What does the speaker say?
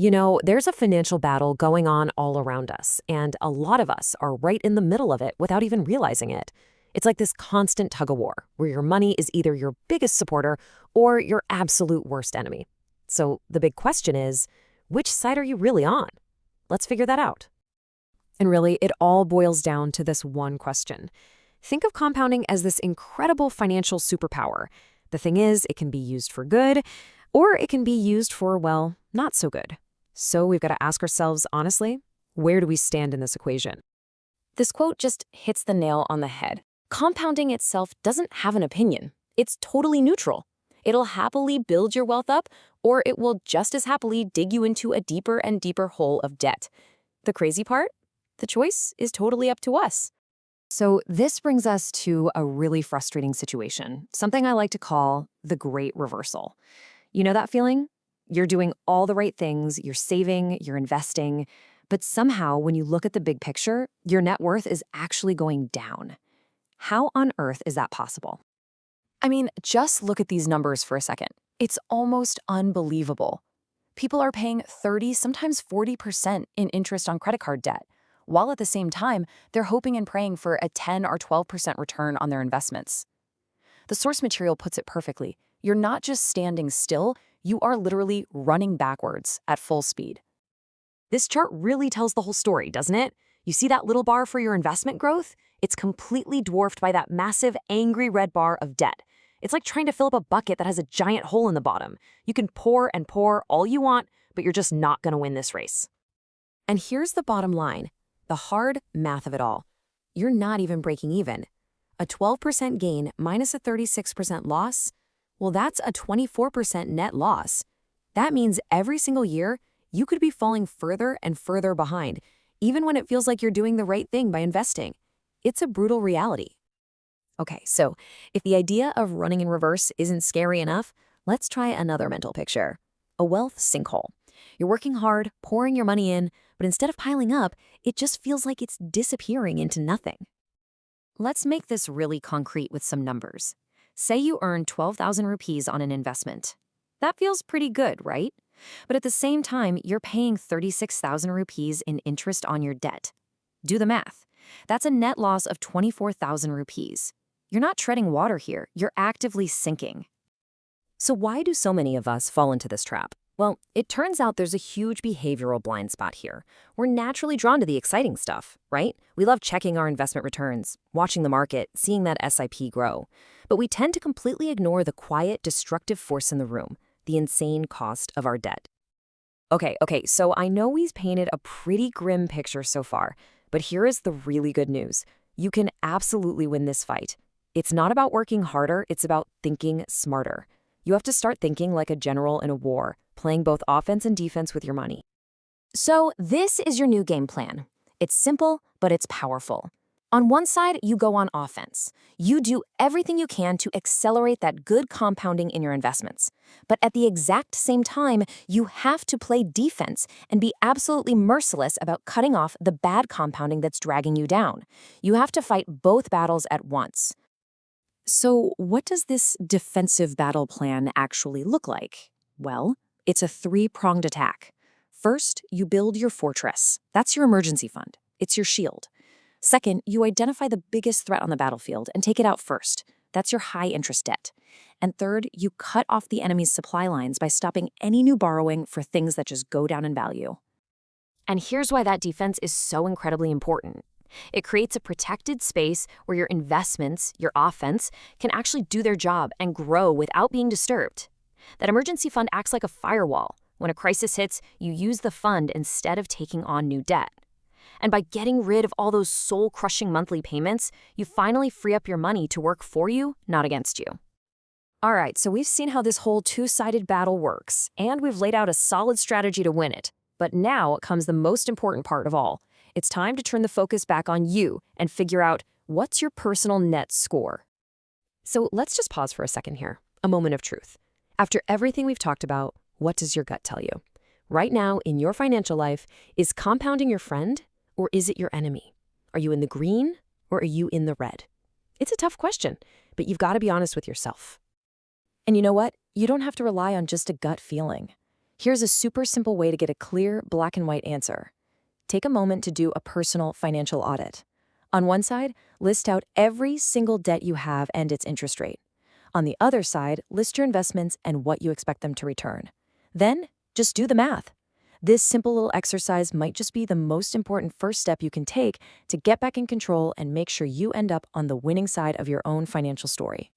There's a financial battle going on all around us, and a lot of us are right in the middle of it without even realizing it. It's like this constant tug-of-war, where your money is either your biggest supporter or your absolute worst enemy. So the big question is, which side are you really on? Let's figure that out. And really, it all boils down to this one question. Think of compounding as this incredible financial superpower. The thing is, it can be used for good, or it can be used for, well, not so good. So we've got to ask ourselves, honestly, where do we stand in this equation? This quote just hits the nail on the head. Compounding itself doesn't have an opinion. It's totally neutral. It'll happily build your wealth up, or it will just as happily dig you into a deeper and deeper hole of debt. The crazy part? The choice is totally up to us. So this brings us to a really frustrating situation, something I like to call the great reversal. You know that feeling? You're doing all the right things, you're saving, you're investing, but somehow when you look at the big picture, your net worth is actually going down. How on earth is that possible? I mean, just look at these numbers for a second. It's almost unbelievable. People are paying 30, sometimes 40% in interest on credit card debt, while at the same time, they're hoping and praying for a 10 or 12% return on their investments. The source material puts it perfectly. You're not just standing still, you are literally running backwards at full speed. This chart really tells the whole story, doesn't it? You see that little bar for your investment growth? It's completely dwarfed by that massive, angry red bar of debt. It's like trying to fill up a bucket that has a giant hole in the bottom. You can pour and pour all you want, but you're just not going to win this race. And here's the bottom line, the hard math of it all. You're not even breaking even. A 12% gain minus a 36% loss, well, that's a 24% net loss. That means every single year, you could be falling further and further behind, even when it feels like you're doing the right thing by investing. It's a brutal reality. Okay, so if the idea of running in reverse isn't scary enough, let's try another mental picture. A wealth sinkhole. You're working hard, pouring your money in, but instead of piling up, it just feels like it's disappearing into nothing. Let's make this really concrete with some numbers. Say you earn 12,000 rupees on an investment. That feels pretty good, right? But at the same time, you're paying 36,000 rupees in interest on your debt. Do the math. That's a net loss of 24,000 rupees. You're not treading water here, you're actively sinking. So why do so many of us fall into this trap? Well, it turns out there's a huge behavioral blind spot here. We're naturally drawn to the exciting stuff, right? We love checking our investment returns, watching the market, seeing that SIP grow. But we tend to completely ignore the quiet, destructive force in the room, the insane cost of our debt. Okay, so I know we've painted a pretty grim picture so far, but here is the really good news. You can absolutely win this fight. It's not about working harder, it's about thinking smarter. You have to start thinking like a general in a war, playing both offense and defense with your money. So this is your new game plan. It's simple, but it's powerful. On one side, you go on offense. You do everything you can to accelerate that good compounding in your investments. But at the exact same time, you have to play defense and be absolutely merciless about cutting off the bad compounding that's dragging you down. You have to fight both battles at once. So what does this defensive battle plan actually look like? Well, it's a three-pronged attack. First, you build your fortress. That's your emergency fund. It's your shield. Second, you identify the biggest threat on the battlefield and take it out first. That's your high-interest debt. And third, you cut off the enemy's supply lines by stopping any new borrowing for things that just go down in value. And here's why that defense is so incredibly important. It creates a protected space where your investments, your offense, can actually do their job and grow without being disturbed. That emergency fund acts like a firewall. When a crisis hits, you use the fund instead of taking on new debt. And by getting rid of all those soul-crushing monthly payments, you finally free up your money to work for you, not against you. All right, so we've seen how this whole two-sided battle works, and we've laid out a solid strategy to win it. But now comes the most important part of all. It's time to turn the focus back on you and figure out what's your personal net score. So let's just pause for a second here, a moment of truth. After everything we've talked about, what does your gut tell you? Right now, in your financial life, is compounding your friend or is it your enemy? Are you in the green or are you in the red? It's a tough question, but you've got to be honest with yourself. And you know what? You don't have to rely on just a gut feeling. Here's a super simple way to get a clear, black and white answer. Take a moment to do a personal financial audit. On one side, list out every single debt you have and its interest rate. On the other side, list your investments and what you expect them to return. Then, just do the math. This simple little exercise might just be the most important first step you can take to get back in control and make sure you end up on the winning side of your own financial story.